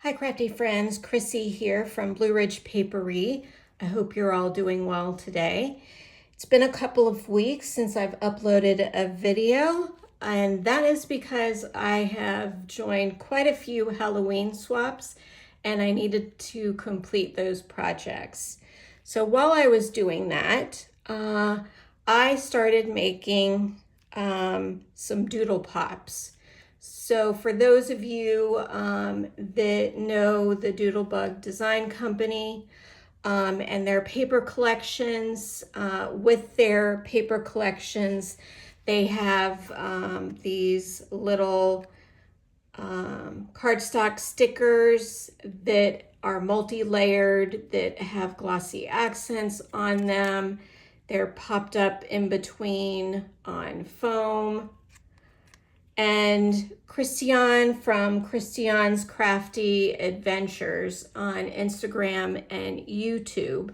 Hi crafty friends, Chrissy here from Blue Ridge Papery. I hope you're all doing well today. It's been a couple of weeks since I've uploaded a video, and that is because I have joined quite a few Halloween swaps and I needed to complete those projects. So while I was doing that, I started making some Doodle Pops. So for those of you that know the Doodlebug Design Company and their paper collections, with their paper collections, they have these little cardstock stickers that are multi-layered, that have glossy accents on them. They're popped up in between on foam. And Kristianne from Kristianne's Crafty Adventures on Instagram and YouTube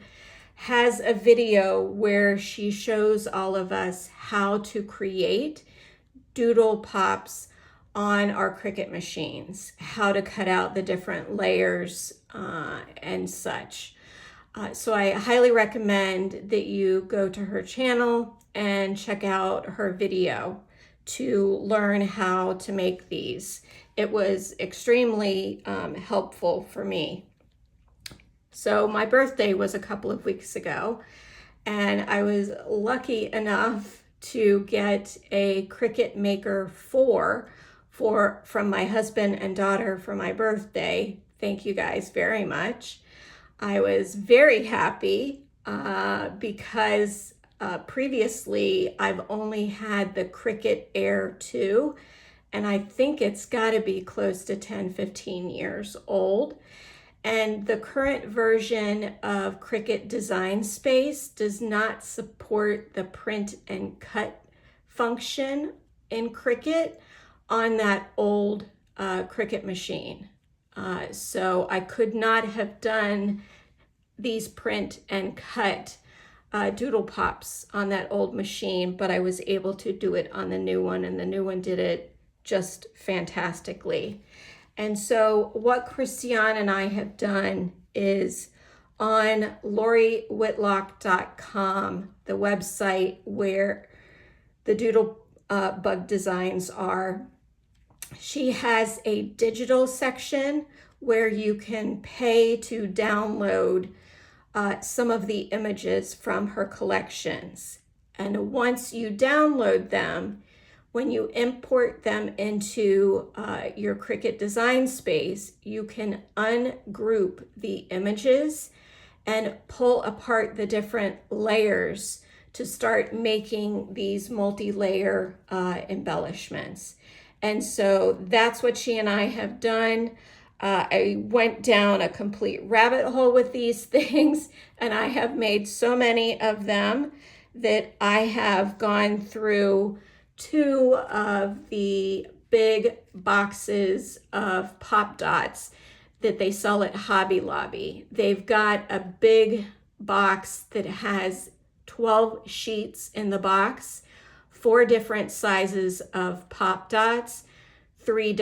has a video where she shows all of us how to create Doodle Pops on our Cricut machines, how to cut out the different layers and such. So I highly recommend that you go to her channel and check out her video to learn how to make these. It was extremely helpful for me. So my birthday was a couple of weeks ago, and I was lucky enough to get a Cricut Maker 4 from my husband and daughter for my birthday. Thank you guys very much. I was very happy because previously I've only had the Cricut Air 2, and I think it's got to be close to 10-15 years old. And the current version of Cricut Design Space does not support the print and cut function in Cricut on that old Cricut machine. So I could not have done these print and cut Doodle Pops on that old machine, but I was able to do it on the new one, and the new one did it just fantastically. And so what Kristianne and I have done is on loriwhitlock.com, the website where the Doodle Bug designs are, she has a digital section where you can pay to download some of the images from her collections. And once you download them, when you import them into your Cricut Design Space, you can ungroup the images and pull apart the different layers to start making these multi-layer embellishments. And so that's what she and I have done. I went down a complete rabbit hole with these things, and I have made so many of them that I have gone through 2 of the big boxes of Pop Dots that they sell at Hobby Lobby. They've got a big box that has 12 sheets in the box, 4 different sizes of Pop Dots, 3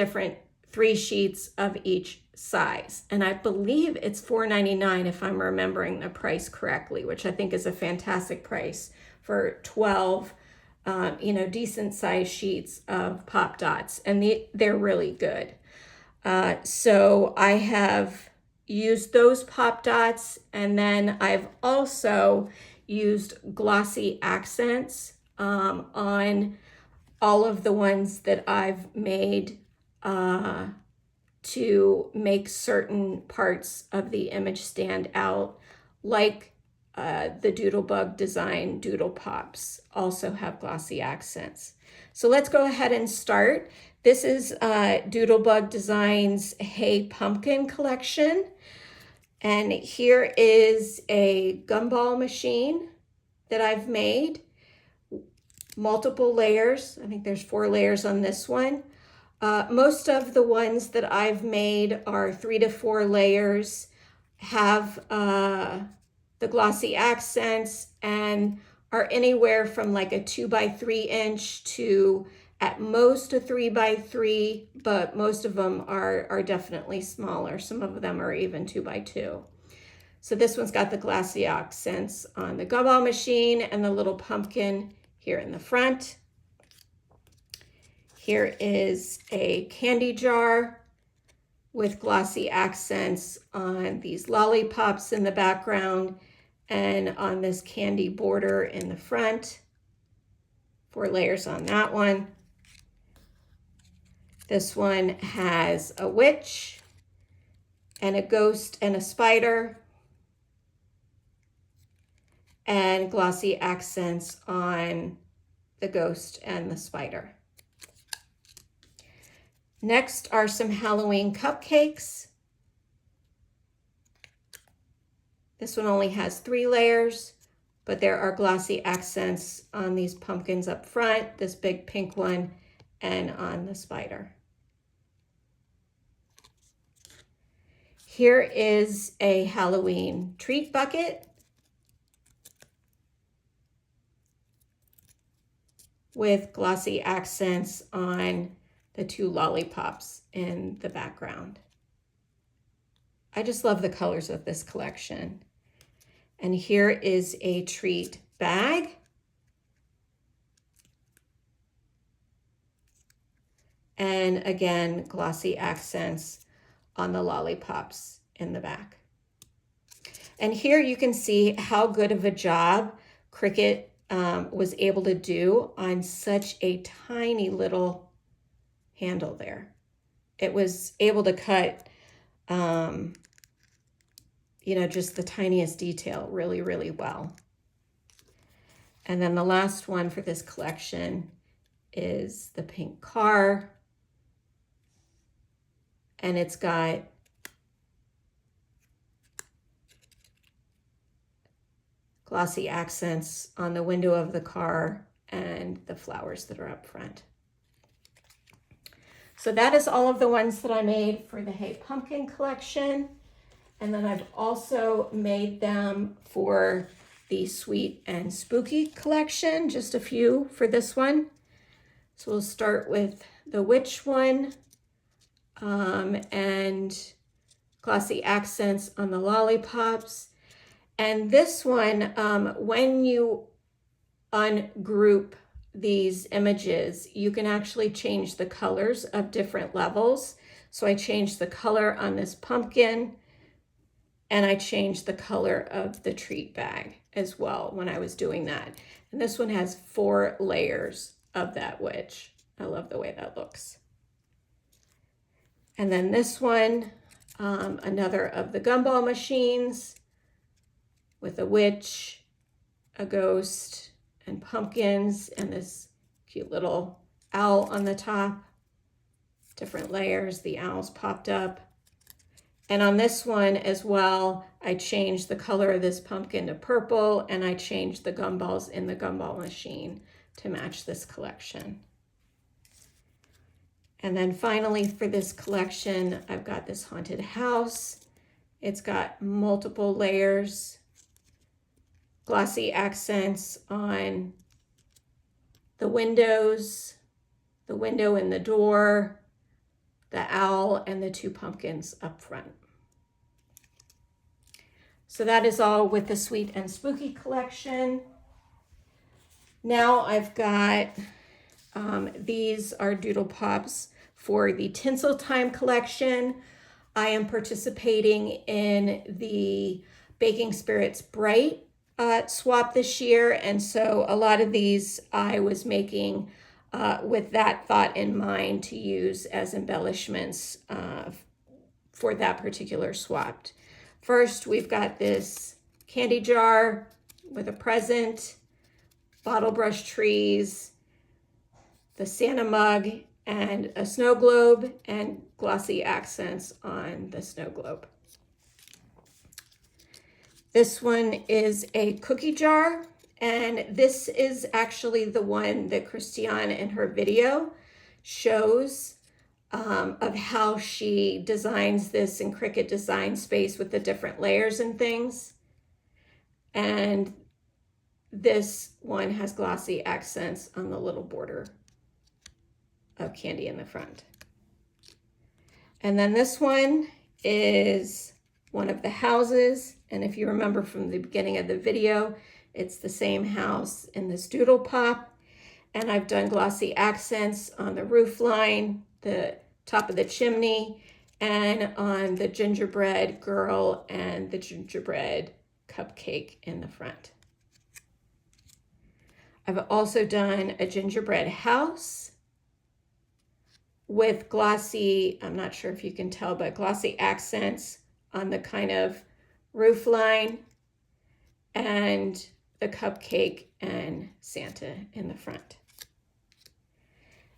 sheets of each size. And I believe it's $4.99 if I'm remembering the price correctly, which I think is a fantastic price for 12 decent sized sheets of Pop Dots, and they're really good. So I have used those Pop Dots, and then I've also used glossy accents on all of the ones that I've made to make certain parts of the image stand out, like the Doodlebug design Doodle Pops also have glossy accents. So let's go ahead and start. This is Doodlebug Design's Hey Pumpkin collection. And here is a gumball machine that I've made. Multiple layers. I think there's 4 layers on this one. Most of the ones that I've made are 3 to 4 layers, have the glossy accents, and are anywhere from like a 2 by 3 inch to at most a 3x3, but most of them are definitely smaller. Some of them are even 2x2. So this one's got the glassy accents on the gumball machine and the little pumpkin here in the front. Here is a candy jar with glossy accents on these lollipops in the background and on this candy border in the front. 4 layers on that one. This one has a witch and a ghost and a spider and glossy accents on the ghost and the spider. Next are some Halloween cupcakes. This one only has 3 layers, but there are glossy accents on these pumpkins up front, this big pink one, and on the spider. Here is a Halloween treat bucket with glossy accents on the 2 lollipops in the background. I just love the colors of this collection. And here is a treat bag. And again, glossy accents on the lollipops in the back. And here you can see how good of a job Cricut was able to do on such a tiny little handle there. It was able to cut, just the tiniest detail really, really well. And then the last one for this collection is the pink car. And it's got glossy accents on the window of the car and the flowers that are up front. So that is all of the ones that I made for the Hey Pumpkin collection. And then I've also made them for the Sweet and Spooky collection, just a few for this one. So we'll start with the witch one. And glossy accents on the lollipops. And this one, when you ungroup these images, you can actually change the colors of different levels. So I changed the color on this pumpkin, and I changed the color of the treat bag as well when I was doing that. And this one has 4 layers of that witch. I love the way that looks. And then this one, another of the gumball machines with a witch, a ghost, and pumpkins, and this cute little owl on the top. Different layers, the owls popped up. And on this one as well, I changed the color of this pumpkin to purple, and I changed the gumballs in the gumball machine to match this collection. And then finally for this collection, I've got this haunted house. It's got multiple layers, glossy accents on the windows, the window and the door, the owl, and the 2 pumpkins up front. So that is all with the Sweet and Spooky collection. Now I've got, these are Doodle Pops for the Tinsel Time collection. I am participating in the Baking Spirits Bright swap this year. And so a lot of these I was making with that thought in mind to use as embellishments for that particular swap. First, we've got this candy jar with a present, bottle brush trees, the Santa mug, and a snow globe, and glossy accents on the snow globe. This one is a cookie jar, and this is actually the one that Kristianne in her video shows of how she designs this in Cricut Design Space with the different layers and things. And this one has glossy accents on the little border of candy in the front. And then this one is one of the houses. And if you remember from the beginning of the video, it's the same house in this Doodle Pop. And I've done glossy accents on the roof line, the top of the chimney, and on the gingerbread girl and the gingerbread cupcake in the front. I've also done a gingerbread house with glossy, I'm not sure if you can tell, but glossy accents on the kind of roof line, and the cupcake and Santa in the front.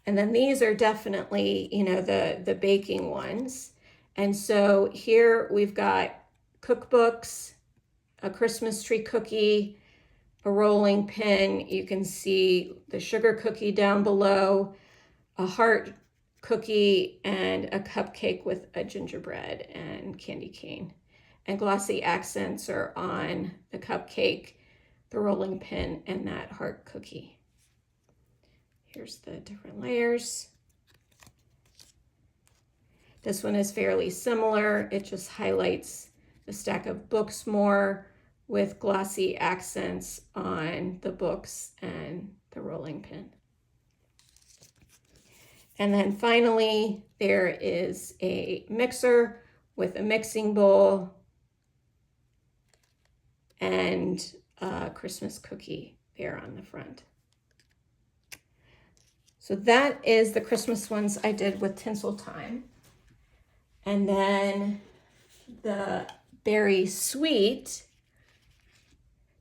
And then these are definitely, you know, the baking ones. And so here we've got cookbooks, a Christmas tree cookie, a rolling pin. You can see the sugar cookie down below, a heart cookie, and a cupcake with a gingerbread and candy cane. And glossy accents are on the cupcake, the rolling pin, and that heart cookie. Here's the different layers. This one is fairly similar. It just highlights the stack of books more with glossy accents on the books and the rolling pin. And then finally, there is a mixer with a mixing bowl and a Christmas cookie there on the front. So that is the Christmas ones I did with Tinsel Time. And then the Berry Sweet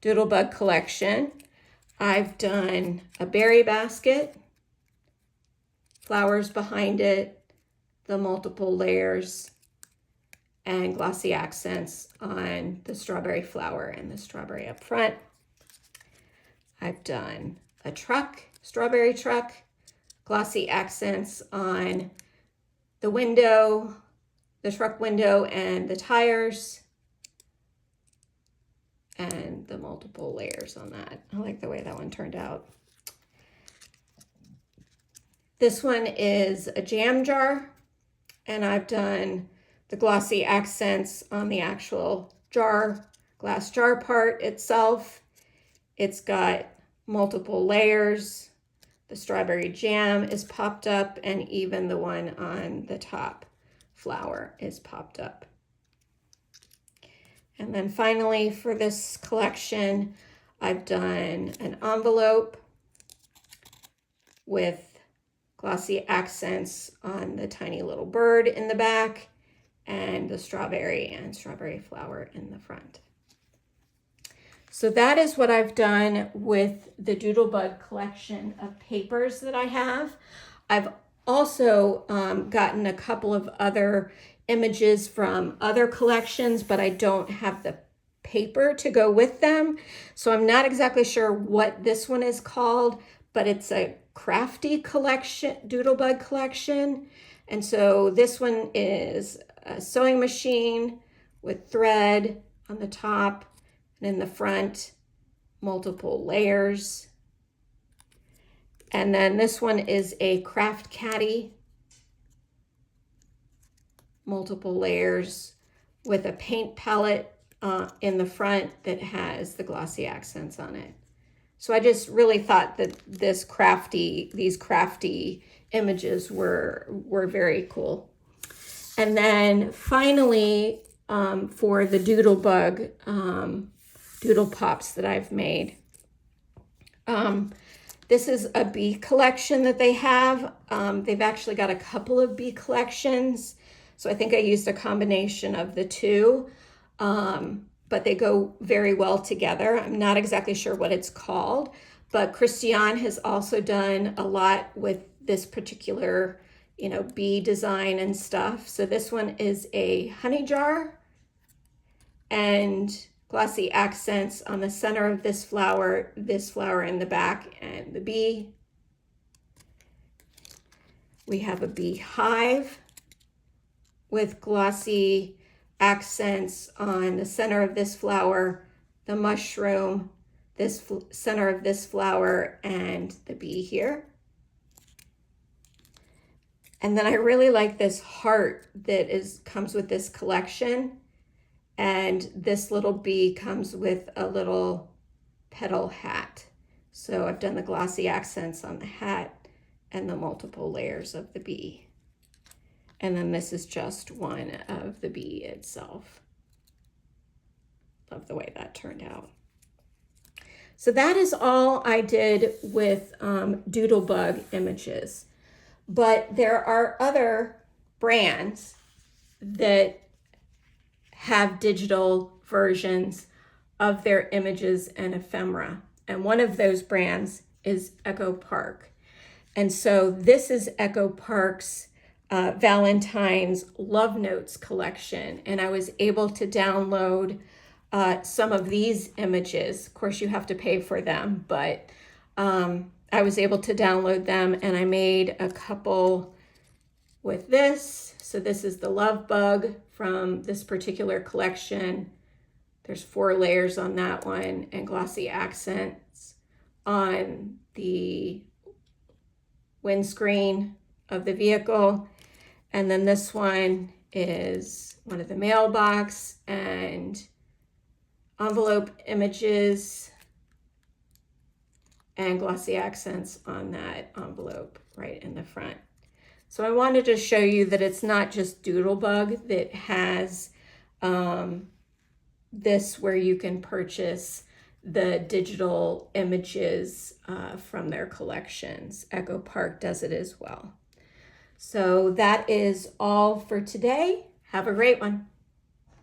Doodlebug collection, I've done a berry basket, flowers behind it, the multiple layers, and glossy accents on the strawberry flower and the strawberry up front. I've done a truck, strawberry truck, glossy accents on the window, the truck window, and the tires, and the multiple layers on that. I like the way that one turned out. This one is a jam jar, and I've done the glossy accents on the actual jar, glass jar part itself. It's got multiple layers. The strawberry jam is popped up, and even the one on the top flower is popped up. And then finally, for this collection, I've done an envelope with glossy accents on the tiny little bird in the back and the strawberry and strawberry flower in the front. So that is what I've done with the Doodlebug collection of papers that I have. I've also gotten a couple of other images from other collections, but I don't have the paper to go with them. So I'm not exactly sure what this one is called, but it's a Crafty collection, Doodlebug collection. And so this one is a sewing machine with thread on the top, and in the front, multiple layers. And then this one is a craft caddy, multiple layers with a paint palette in the front that has the glossy accents on it. So I just really thought that these crafty images were very cool. And then finally, for the Doodlebug Doodle Pops that I've made. This is a bee collection that they have. They've actually got a couple of bee collections. So I think I used a combination of the two, but they go very well together. I'm not exactly sure what it's called, but Kristianne has also done a lot with this particular, bee design and stuff. So this one is a honey jar and glossy accents on the center of this flower in the back, and the bee. We have a beehive with glossy accents on the center of this flower, the mushroom, center of this flower, and the bee here. And then I really like this heart that comes with this collection. And this little bee comes with a little petal hat. So I've done the glossy accents on the hat and the multiple layers of the bee. And then this is just one of the bee itself. Love the way that turned out. So that is all I did with Doodlebug images. But there are other brands that have digital versions of their images and ephemera. And one of those brands is Echo Park. And so this is Echo Park's Valentines Love Notes collection. And I was able to download some of these images. Of course, you have to pay for them, but I was able to download them, and I made a couple with this. So this is the love bug from this particular collection. There's 4 layers on that one and glossy accents on the windscreen of the vehicle. And then this one is one of the mailbox and envelope images and glossy accents on that envelope right in the front. So I wanted to show you that it's not just Doodlebug that has this, where you can purchase the digital images from their collections. Echo Park does it as well. So that is all for today. Have a great one.